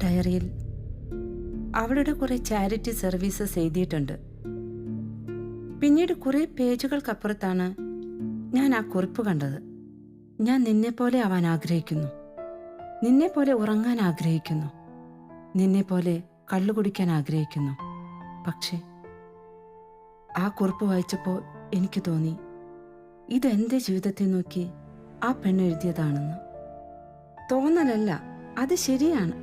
ഡയറിയിൽ അവളുടെ കുറെ ചാരിറ്റി സർവീസസ് എഴുതിയിട്ടുണ്ട്. പിന്നീട് കുറെ പേജുകൾക്കപ്പുറത്താണ് ഞാൻ ആ കുറിപ്പ് കണ്ടത്. ഞാൻ നിന്നെപ്പോലെ ആവാൻ ആഗ്രഹിക്കുന്നു, നിന്നെപ്പോലെ ഉറങ്ങാൻ ആഗ്രഹിക്കുന്നു, നിന്നെപ്പോലെ കള്ളു കുടിക്കാൻ ആഗ്രഹിക്കുന്നു. പക്ഷേ ആ കുറിപ്പ് വായിച്ചപ്പോൾ എനിക്ക് തോന്നി, ഇതെന്റെ ജീവിതത്തെ നോക്കി ആ പെണ്ണ് എഴുതിയതാണെന്ന്. തോന്നലല്ല, അത് ശരിയാണ്.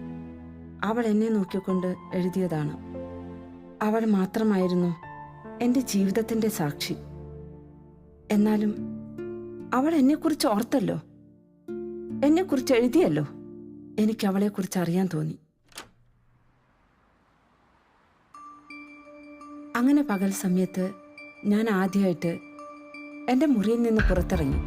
അവൾ എന്നെ നോക്കിക്കൊണ്ട് എഴുതിയതാണ്. അവൾ മാത്രമായിരുന്നു എൻ്റെ ജീവിതത്തിൻ്റെ സാക്ഷി. എന്നാലും അവൾ എന്നെക്കുറിച്ച് ഓർത്തല്ലോ, എന്നെക്കുറിച്ച് എഴുതിയല്ലോ. എനിക്ക് അവളെക്കുറിച്ച് അറിയാൻ തോന്നി. അങ്ങനെ പകൽ സമയത്ത് ഞാൻ ആദ്യമായിട്ട് എൻ്റെ മുറിയിൽ നിന്ന് പുറത്തിറങ്ങി.